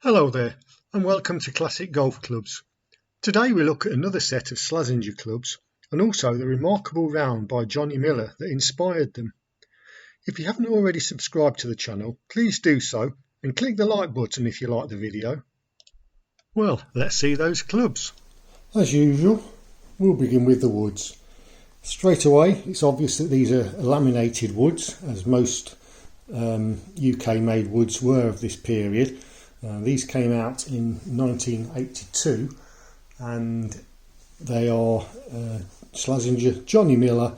Hello there and welcome to Classic Golf Clubs. Today we look at another set of Slazenger clubs and also the remarkable round by Johnny Miller that inspired them. If you haven't already subscribed to the channel, please do so and click the like button if you like the video. Well, let's see those clubs. As usual, we'll begin with the woods. Straight away, it's obvious that these are laminated woods, as most UK made woods were of this period. These came out in 1982 and they are Slazenger Johnny Miller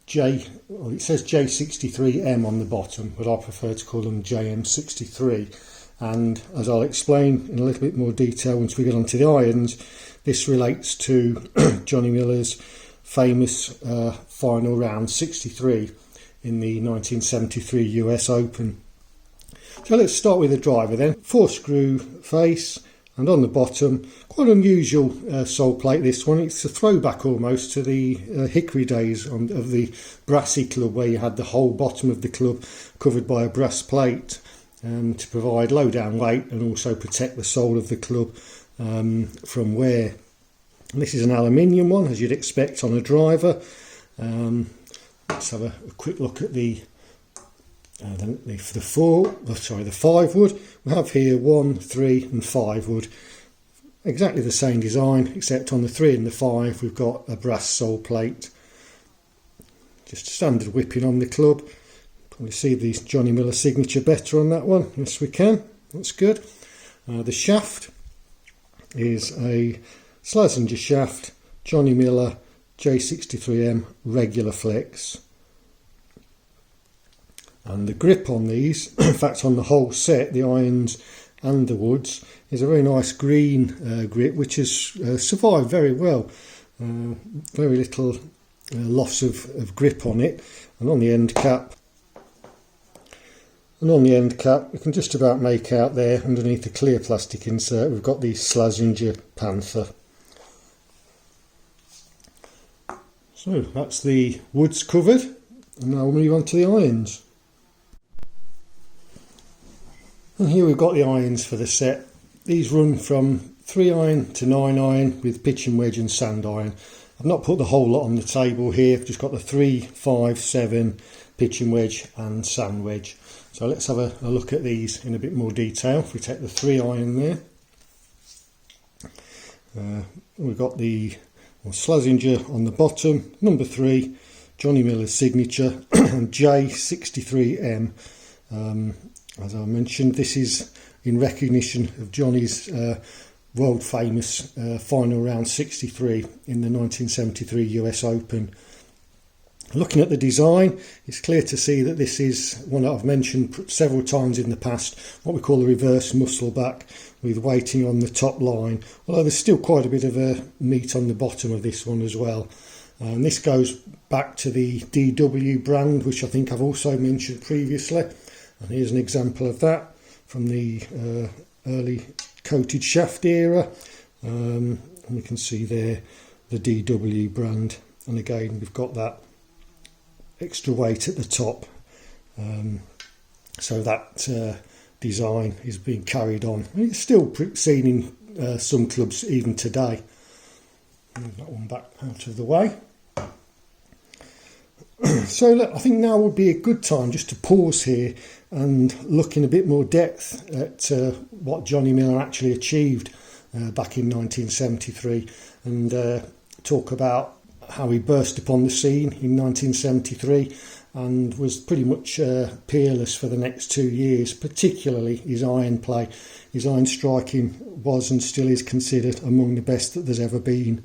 it says J63M on the bottom, but I prefer to call them JM63. And as I'll explain in a little bit more detail once we get onto the irons, this relates to Johnny Miller's famous final round 63 in the 1973 US Open. So let's start with the driver then. 4-screw face, and on the bottom, quite unusual sole plate this one. It's a throwback almost to the hickory days of the brassy club, where you had the whole bottom of the club covered by a brass plate to provide low down weight and also protect the sole of the club from wear. And this is an aluminium one, as you'd expect on a driver. Let's have a quick look at the 5 wood. We have here 1, 3 and 5 wood. Exactly the same design, except on the 3 and the 5 we've got a brass sole plate. Just standard whipping on the club. Probably see the Johnny Miller signature better on that one. Yes, we can. That's good. The shaft is a Slazenger shaft, Johnny Miller J63M regular flex. And the grip on these, in fact on the whole set, the irons and the woods, is a very nice green grip which has survived very well. Very little loss of grip on it. And on the end cap, we can just about make out there underneath the clear plastic insert we've got the Slazenger Panther. So that's the woods covered, and now we'll move on to the irons. And here we've got the irons for the set. These run from 3 iron to 9 iron with pitching wedge and sand iron. I've not put the whole lot on the table here, I've just got the 3, 5, 7 pitching wedge and sand wedge. So let's have a look at these in a bit more detail. If we take the 3 iron there, we've got the Slazenger on the bottom, number 3, Johnny Miller's signature, and J63M. As I mentioned, this is in recognition of Johnny's world famous final round 63 in the 1973 US Open. Looking at the design, it's clear to see that this is one that I've mentioned several times in the past, what we call the reverse muscle back with weighting on the top line, although there's still quite a bit of meat on the bottom of this one as well. And this goes back to the DW brand, which I think I've also mentioned previously. And here's an example of that from the early coated shaft era. And we can see there the DW brand, and again we've got that extra weight at the top, so that design is being carried on. And it's still seen in some clubs even today. Move that one back out of the way. So look, I think now would be a good time just to pause here and look in a bit more depth at what Johnny Miller actually achieved back in 1973, and talk about how he burst upon the scene in 1973 and was pretty much peerless for the next 2 years, particularly his iron play. His iron striking was and still is considered among the best that there's ever been.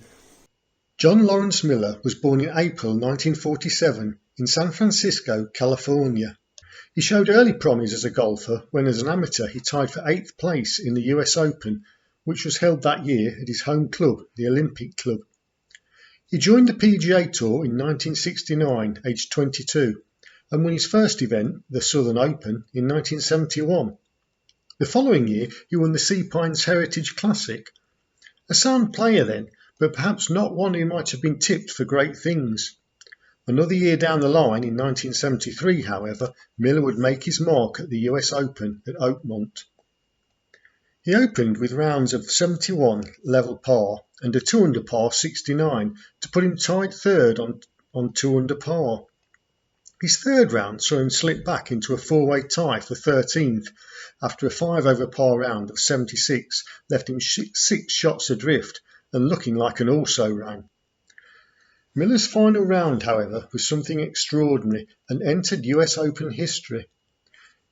John Lawrence Miller was born in April 1947 in San Francisco, California. He showed early promise as a golfer when, as an amateur, he tied for 8th place in the US Open, which was held that year at his home club, the Olympic Club. He joined the PGA Tour in 1969, aged 22, and won his first event, the Southern Open, in 1971. The following year, he won the Sea Pines Heritage Classic. A sound player then, but perhaps not one who might have been tipped for great things. Another year down the line, in 1973, however, Miller would make his mark at the US Open at Oakmont. He opened with rounds of 71 level par and a 2 under par 69 to put him tied third on 2 under par. His third round saw him slip back into a four-way tie for 13th after a 5 over par round of 76 left him 6 shots adrift and looking like an also-ran. Miller's final round, however, was something extraordinary and entered US Open history.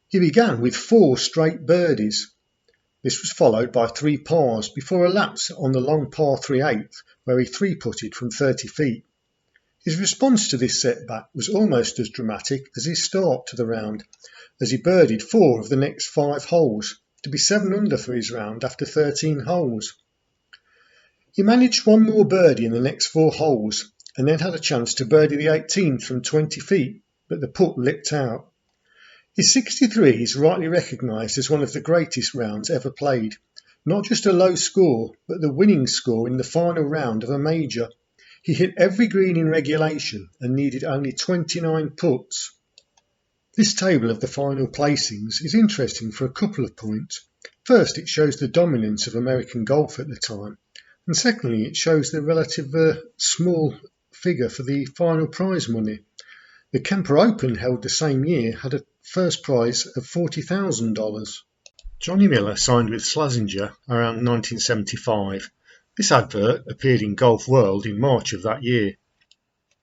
He began with 4 straight birdies. This was followed by 3 pars before a lapse on the long par 3/8 where he 3-putted from 30 feet. His response to this setback was almost as dramatic as his start to the round, as he birdied 4 of the next 5 holes to be 7 under for his round after 13 holes. He managed 1 more birdie in the next 4 holes and then had a chance to birdie the 18th from 20 feet, but the putt licked out. His 63 is rightly recognised as one of the greatest rounds ever played, not just a low score, but the winning score in the final round of a major. He hit every green in regulation and needed only 29 putts. This table of the final placings is interesting for a couple of points. First, it shows the dominance of American golf at the time, and secondly, it shows the relative small figure for the final prize money. The Kemper Open, held the same year, had a first prize of $40,000. Johnny Miller signed with Slazenger around 1975. This advert appeared in Golf World in March of that year.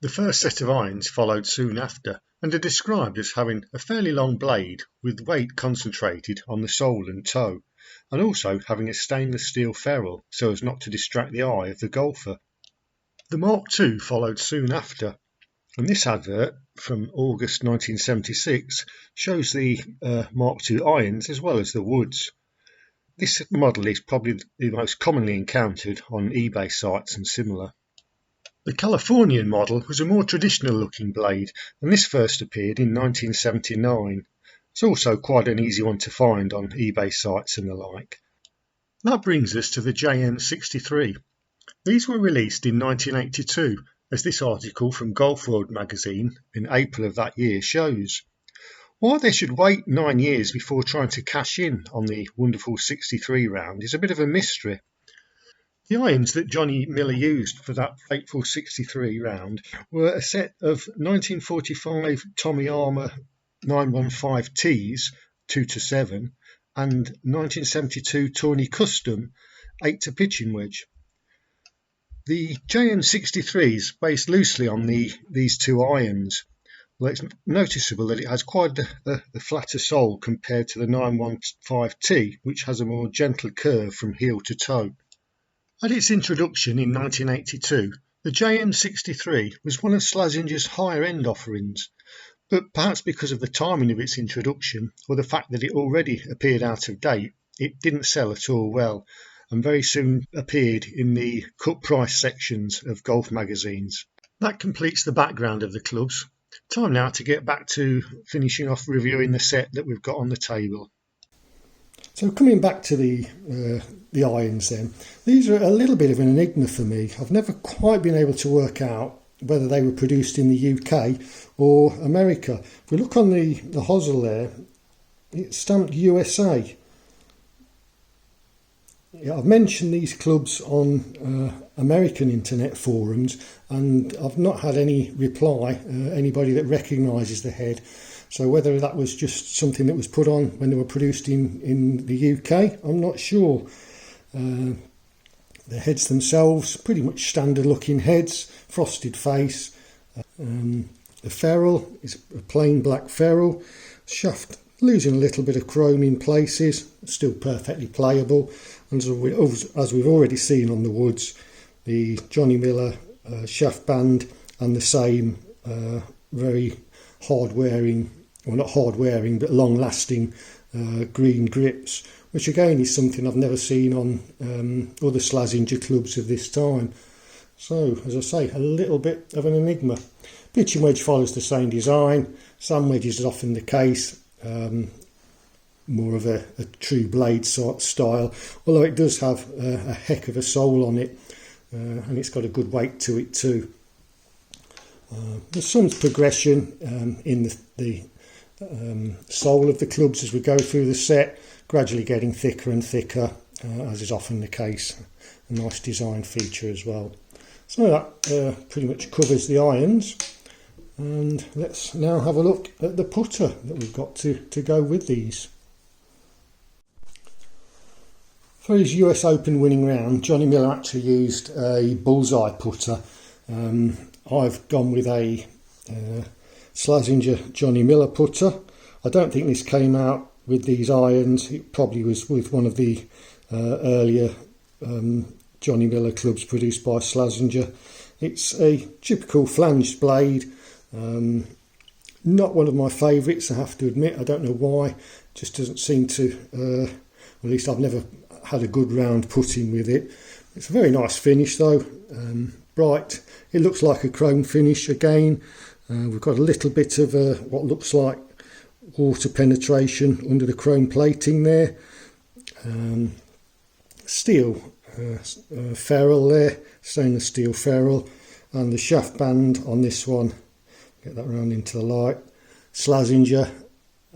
The first set of irons followed soon after and are described as having a fairly long blade with weight concentrated on the sole and toe, and also having a stainless steel ferrule so as not to distract the eye of the golfer. The Mark II followed soon after, and this advert from August 1976 shows the Mark II irons as well as the woods. This model is probably the most commonly encountered on eBay sites and similar. The Californian model was a more traditional looking blade, and this first appeared in 1979. It's also quite an easy one to find on eBay sites and the like. That brings us to the JM63. These were released in 1982, as this article from Golf World magazine in April of that year shows. Why they should wait 9 years before trying to cash in on the wonderful 63 round is a bit of a mystery. The irons that Johnny Miller used for that fateful 63 round were a set of 1945 Tommy Armour 915Ts 2-7 and 1972 Tawny Custom 8 pitching wedge. The JM63 is based loosely on these 2 irons. Well, it's noticeable that it has quite a flatter sole compared to the 915T, which has a more gentle curve from heel to toe. At its introduction in 1982, the JM63 was one of Slazenger's higher-end offerings, but perhaps because of the timing of its introduction or the fact that it already appeared out of date, it didn't sell at all well and very soon appeared in the cut price sections of golf magazines. That completes the background of the clubs. Time now to get back to finishing off reviewing the set that we've got on the table. So coming back to the irons then, these are a little bit of an enigma for me. I've never quite been able to work out whether they were produced in the UK or America. If we look on the hosel there, it's stamped USA. Yeah, I've mentioned these clubs on American internet forums and I've not had any reply, anybody that recognises the head. So whether that was just something that was put on when they were produced in the UK, I'm not sure. The heads themselves, pretty much standard looking heads, frosted face. The ferrule is a plain black ferrule. Shaft losing a little bit of chrome in places, still perfectly playable. And as we've already seen on the woods, the Johnny Miller shaft band and the same very hard-wearing, well not hard-wearing, but long-lasting green grips, which again is something I've never seen on other Slazenger clubs of this time. So, as I say, a little bit of an enigma. Pitching wedge follows the same design. Sand wedges is often the case. More of a true blade sort style, although it does have a heck of a sole on it, and it's got a good weight to it too. There's some progression in the sole of the clubs as we go through the set, gradually getting thicker and thicker, as is often the case. A nice design feature as well. So that pretty much covers the irons, and let's now have a look at the putter that we've got to go with these. For his US Open winning round, Johnny Miller actually used a bullseye putter. I've gone with a Slazenger Johnny Miller putter. I don't think this came out with these irons. It probably was with one of the earlier Johnny Miller clubs produced by Slazenger. It's a typical flanged blade. Not one of my favourites, I have to admit. I don't know why. Just doesn't seem to, at least I've never had a good round putting with it. It's a very nice finish though, bright. It looks like a chrome finish again. We've got a little bit of what looks like water penetration under the chrome plating there. Steel ferrule there, stainless steel ferrule, and the shaft band on this one, get that round into the light, Slazenger,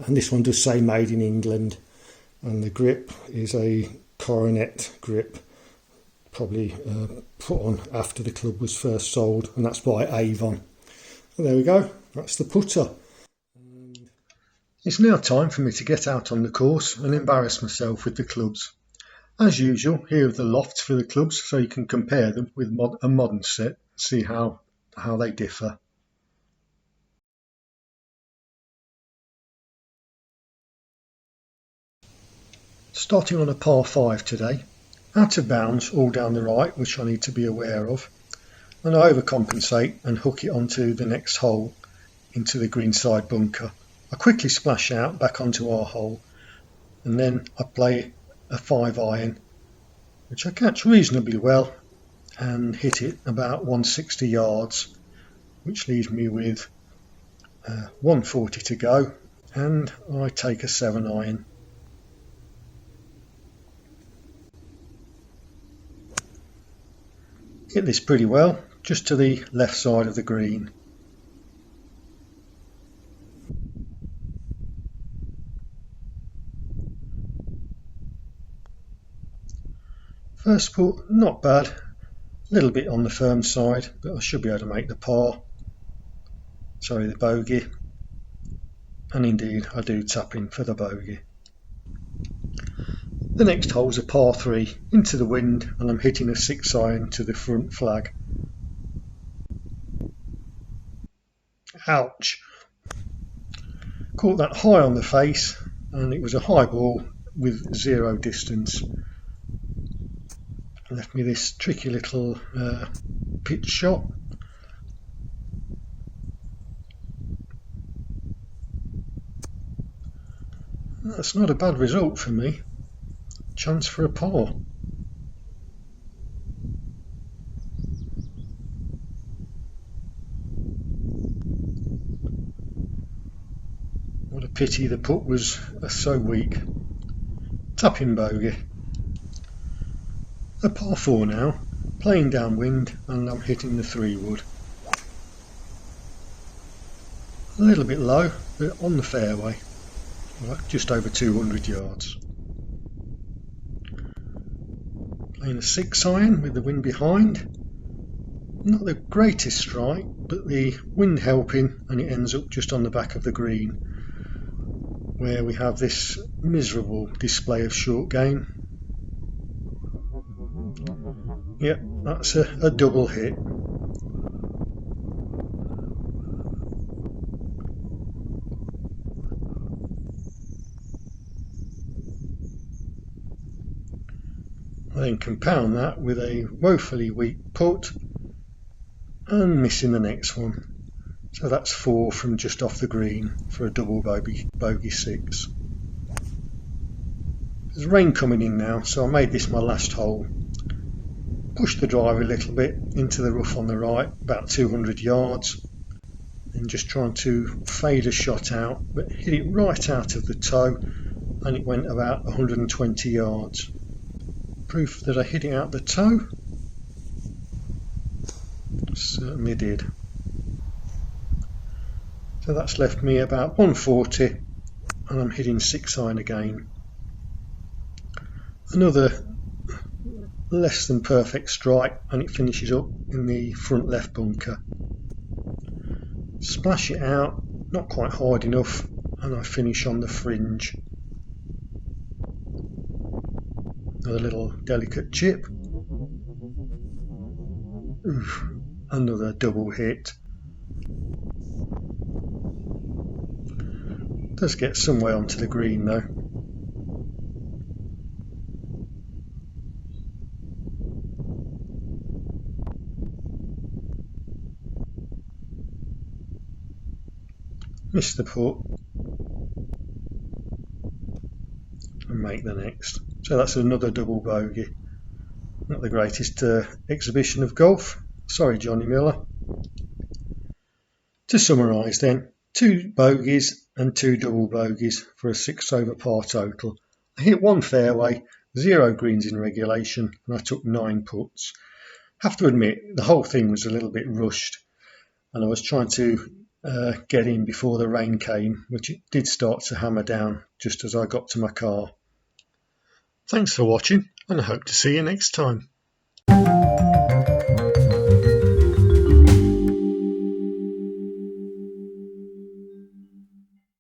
and this one does say made in England, and the grip is a Coronet grip, probably put on after the club was first sold, and that's by Avon. So there we go, that's the putter. It's now time for me to get out on the course and embarrass myself with the clubs. As usual, here are the lofts for the clubs, so you can compare them with a modern set and see how they differ. Starting on a par 5 today, out of bounds all down the right, which I need to be aware of, and I overcompensate and hook it onto the next hole into the greenside bunker. I quickly splash out back onto our hole, and then I play a 5 iron, which I catch reasonably well and hit it about 160 yards, which leaves me with 140 to go, and I take a 7 iron. Hit this pretty well, just to the left side of the green. First putt, not bad, a little bit on the firm side, but I should be able to make the bogey, and indeed I do tap in for the bogey. The next hole's a par 3 into the wind, and I'm hitting a 6 iron to the front flag. Ouch! Caught that high on the face, and it was a high ball with 0 distance. Left me this tricky little pitch shot. That's not a bad result for me. Chance for a par. What a pity the putt was so weak. Tapping bogey. A par 4 now, playing downwind, and I'm hitting the 3 wood. A little bit low, but on the fairway, just over 200 yards. Playing a 6 iron with the wind behind. Not the greatest strike, but the wind helping, and it ends up just on the back of the green, where we have this miserable display of short game. Yep, that's a double hit. I then compound that with a woefully weak putt and missing the next one. So that's 4 from just off the green for a double bogey 6. There's rain coming in now, so I made this my last hole. Pushed the driver a little bit into the rough on the right, about 200 yards, and just trying to fade a shot out, but hit it right out of the toe, and it went about 120 yards. Proof that I hit it out the toe? Certainly did. So that's left me about 140, and I'm hitting 6 iron again. Another less than perfect strike, and it finishes up in the front left bunker. Splash it out, not quite hard enough, and I finish on the fringe. Another little delicate chip. Oof, another double hit. Does get some way onto the green though. Miss the putt and make the next. So that's another double bogey. Not the greatest exhibition of golf. Sorry, Johnny Miller. To summarise then, 2 bogeys and 2 double bogeys for a 6 over par total. I hit 1 fairway, 0 greens in regulation, and I took 9 putts. Have to admit, the whole thing was a little bit rushed, and I was trying to get in before the rain came, which it did start to hammer down just as I got to my car. Thanks for watching, and I hope to see you next time.